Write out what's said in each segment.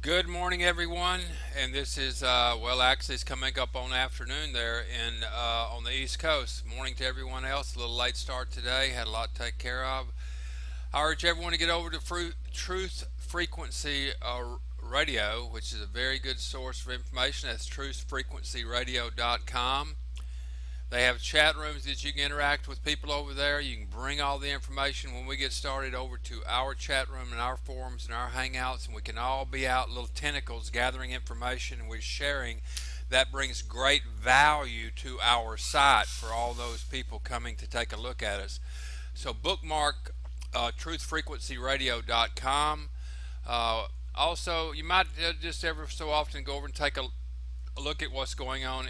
Good morning, everyone. And this is, actually, it's coming up on afternoon there on the East Coast. Morning to everyone else. A little late start today. Had a lot to take care of. I urge everyone to get over to Truth Frequency Radio, which is a very good source of information. That's truthfrequencyradio.com. They have chat rooms that you can interact with people over there. You can bring all the information when we get started over to our chat room and our forums and our hangouts, and we can all be out little tentacles gathering information and we're sharing. That brings great value to our site for all those people coming to take a look at us. So bookmark truthfrequencyradio.com. Also, you might just ever so often go over and take a look at what's going on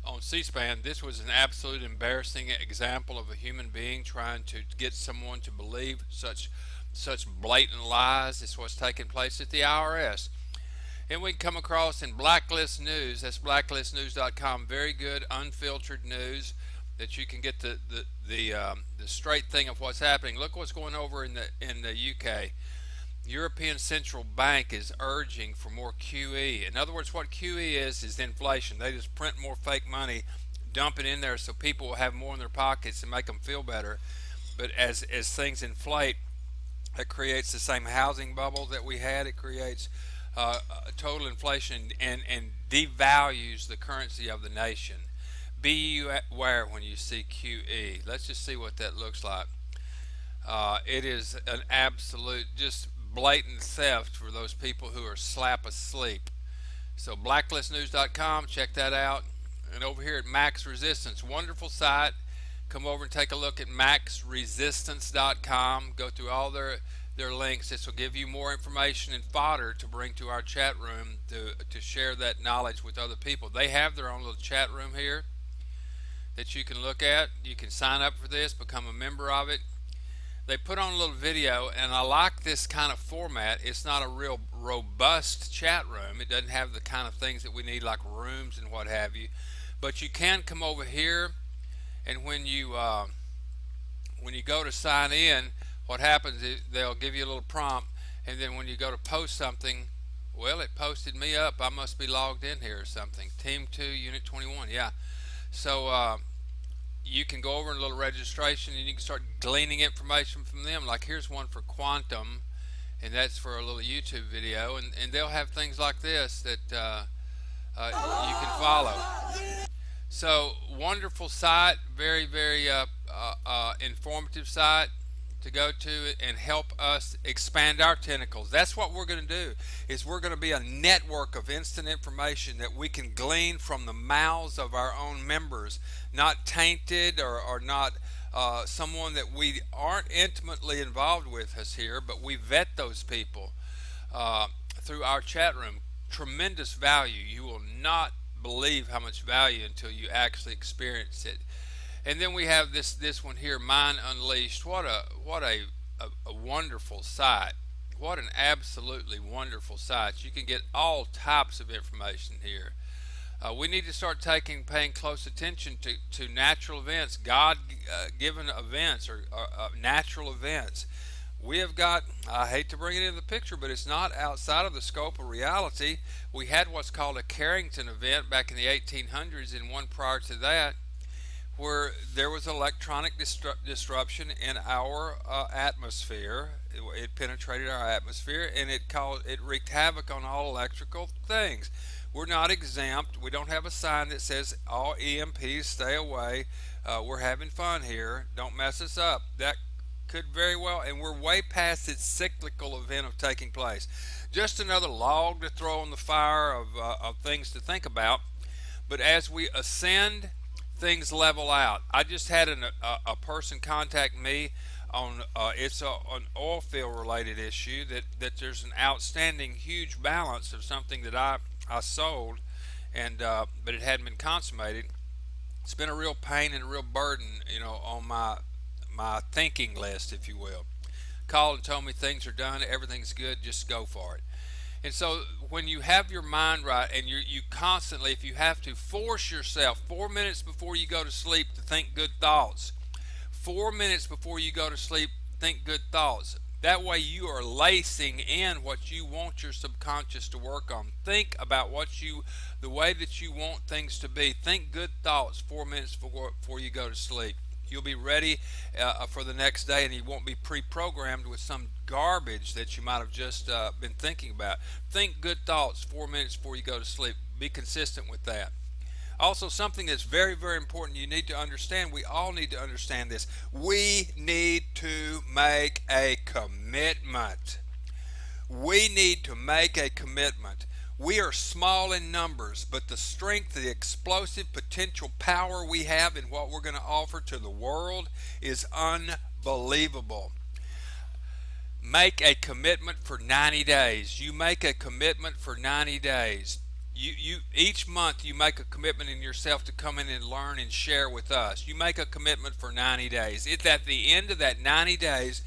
on CSpan. This was an absolute embarrassing example of a human being trying to get someone to believe such blatant lies. It's what's taking place at the IRS. And we can come across in Blacklist News. That's blacklistnews.com. Very good, unfiltered news that you can get the straight thing of what's happening. Look what's going over in the UK. European Central Bank is urging for more QE. In other words, what QE is inflation. They just print more fake money, dump it in there so people will have more in their pockets and make them feel better. But as things inflate, it creates the same housing bubble that we had. It creates total inflation and devalues the currency of the nation. Be aware when you see QE. Let's just see what that looks like. It is an absolute just blatant theft for those people who are slap asleep. So blacklistnews.com, check that out. And over here at Max Resistance, wonderful site. Come over and take a look at maxresistance.com. Go through all their links. This will give you more information and fodder to bring to our chat room to share that knowledge with other people. They have their own little chat room here that you can look at. You can sign up for this, become a member of it. They put on a little video, and I like this kind of format. It's not a real robust chat room. It doesn't have the kind of things that we need, like rooms and what have you. But you can come over here, and when you go to sign in, what happens is they'll give you a little prompt, and then when you go to post something, well, it posted me up. I must be logged in here or something. Team 2, Unit 21, yeah. So you can go over in a little registration and you can start gleaning information from them. Like here's one for quantum, and that's for a little YouTube video, and they'll have things like this that you can follow. So wonderful site, very informative site to go to and help us expand our tentacles. That's what we're going to do, is we're going to be a network of instant information that we can glean from the mouths of our own members, not tainted or not someone that we aren't intimately involved with us here, but we vet those people through our chat room. Tremendous value. You will not believe how much value until you actually experience it. And then we have this one here, Mind Unleashed. What a wonderful site. What an absolutely wonderful site. You can get all types of information here. We need to start paying close attention to natural events, God-given events or natural events. We have got, I hate to bring it into the picture, but it's not outside of the scope of reality. We had what's called a Carrington event back in the 1800s and one prior to that, where there was electronic disruption in our atmosphere. It penetrated our atmosphere, and it wreaked havoc on all electrical things. We're not exempt. We don't have a sign that says all EMPs stay away. We're having fun here. Don't mess us up. That could very well, and we're way past its cyclical event of taking place. Just another log to throw on the fire of things to think about. But as we ascend, things level out. I just had a person contact me on it's an oil field related issue that there's an outstanding huge balance of something that I sold, and but it hadn't been consummated. It's been a real pain and a real burden, on my thinking list, if you will. Called and told me things are done, everything's good, just go for it. And so when you have your mind right, and you constantly, if you have to, force yourself 4 minutes before you go to sleep to think good thoughts. 4 minutes before you go to sleep, think good thoughts. That way you are lacing in what you want your subconscious to work on. Think about the way that you want things to be. Think good thoughts 4 minutes before you go to sleep. You'll be ready for the next day, and you won't be pre-programmed with some garbage that you might have just been thinking about. Think good thoughts 4 minutes before you go to sleep. Be consistent with that. Also, something that's very, very important you need to understand, we all need to understand this. We need to make a commitment. We need to make a commitment. We are small in numbers, but the strength, the explosive potential power we have in what we're going to offer to the world is unbelievable. Make a commitment for 90 days. You make a commitment for 90 days. You each month you make a commitment in yourself to come in and learn and share with us. You make a commitment for 90 days. It's at the end of that 90 days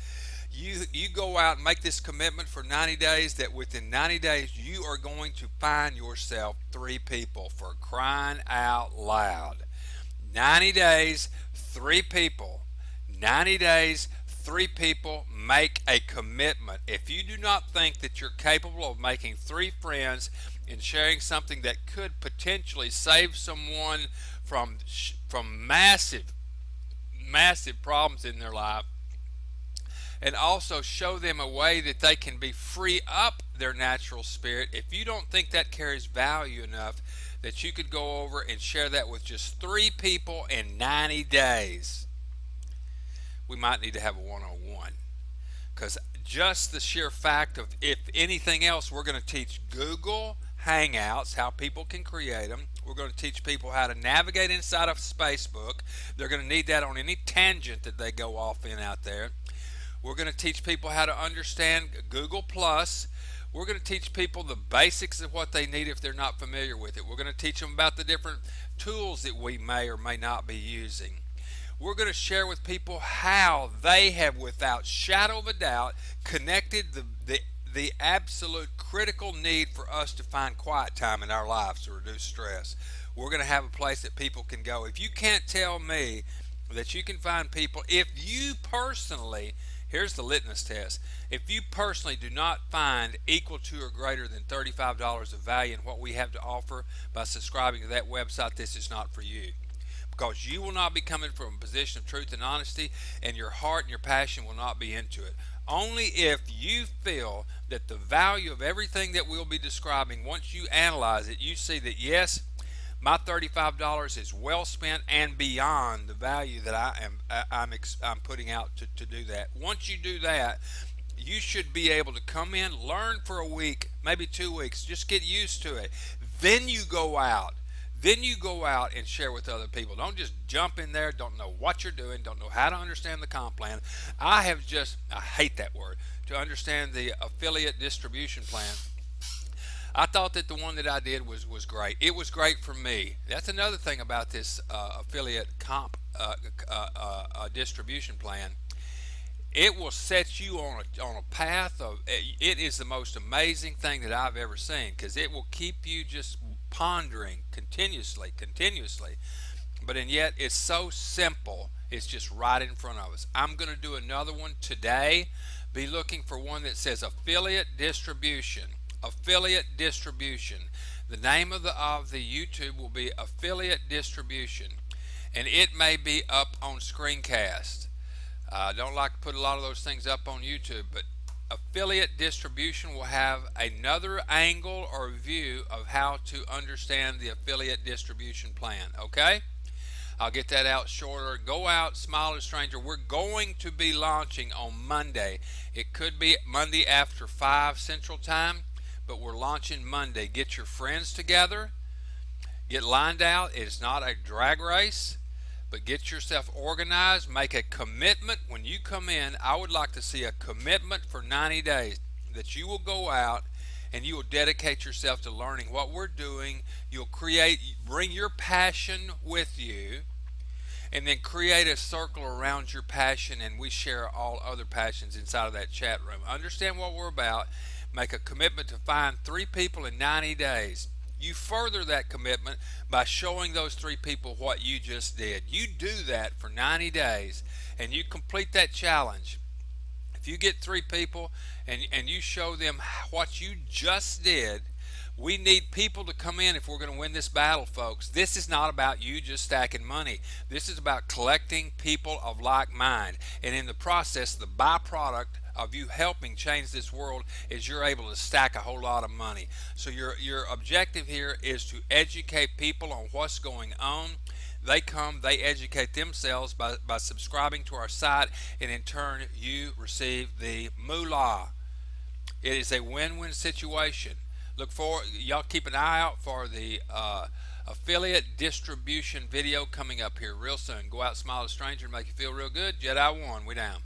you go out and make this commitment for 90 days, that within 90 days you are going to find yourself three people, for crying out loud. 90 days, three people. 90 days, three people. Make a commitment. If you do not think that you're capable of making three friends and sharing something that could potentially save someone from massive problems in their life, and also show them a way that they can be free up their natural spirit, if you don't think that carries value enough that you could go over and share that with just three people in 90 days, we might need to have a one-on-one. Because just the sheer fact of, if anything else, we're going to teach Google Hangouts, how people can create them. We're going to teach people how to navigate inside of Facebook. They're going to need that on any tangent that they go off in out there. We're going to teach people how to understand Google Plus. We're going to teach people the basics of what they need if they're not familiar with it. We're going to teach them about the different tools that we may or may not be using. We're going to share with people how they have, without shadow of a doubt, connected the absolute critical need for us to find quiet time in our lives to reduce stress. We're going to have a place that people can go. If you can't tell me that you can find people, if you personally, here's the litmus test, if you personally do not find equal to or greater than $35 of value in what we have to offer by subscribing to that website, this is not for you. Because you will not be coming from a position of truth and honesty, and your heart and your passion will not be into it. Only if you feel that the value of everything that we'll be describing, once you analyze it, you see that yes, my $35 is well spent and beyond the value that I'm putting out to do that. Once you do that, you should be able to come in, learn for a week, maybe 2 weeks, just get used to it. Then you go out. Then you go out and share with other people. Don't just jump in there, don't know what you're doing, don't know how to understand the comp plan. I hate that word, to understand the affiliate distribution plan. I thought that the one that I did was great. It was great for me. That's another thing about this affiliate comp distribution plan. It will set you on a path of, it is the most amazing thing that I've ever seen, because it will keep you just pondering continuously, but and yet it's so simple. It's just right in front of us. I'm going to do another one today. Be looking for one that says affiliate distribution. Affiliate distribution. The name of the YouTube will be affiliate distribution, and it may be up on screencast. I don't like to put a lot of those things up on YouTube, but affiliate distribution will have another angle or view of how to understand the affiliate distribution plan. Okay? I'll get that out shorter. Go out, smile at a stranger. We're going to be launching on Monday. It could be Monday after 5 Central Time, but we're launching Monday. Get your friends together. Get lined out. It's not a drag race, but get yourself organized. Make a commitment when you come in. I would like to see a commitment for 90 days that you will go out and you will dedicate yourself to learning what we're doing. You'll bring your passion with you, and then create a circle around your passion, and we share all other passions inside of that chat room. Understand what we're about. Make a commitment to find 3 people in 90 days. You further that commitment by showing those 3 people what you just did. You do that for 90 days and you complete that challenge. If you get 3 people and you show them what you just did, we need people to come in if we're going to win this battle, folks. This is not about you just stacking money. This is about collecting people of like mind. And in the process, the byproduct of you helping change this world is you're able to stack a whole lot of money. So your objective here is to educate people on what's going on. They come, they educate themselves by subscribing to our site, and in turn, you receive the moolah. It is a win-win situation. Look for y'all. Keep an eye out for the affiliate distribution video coming up here real soon. Go out, smile at a stranger, and make you feel real good. Jedi 1, we down.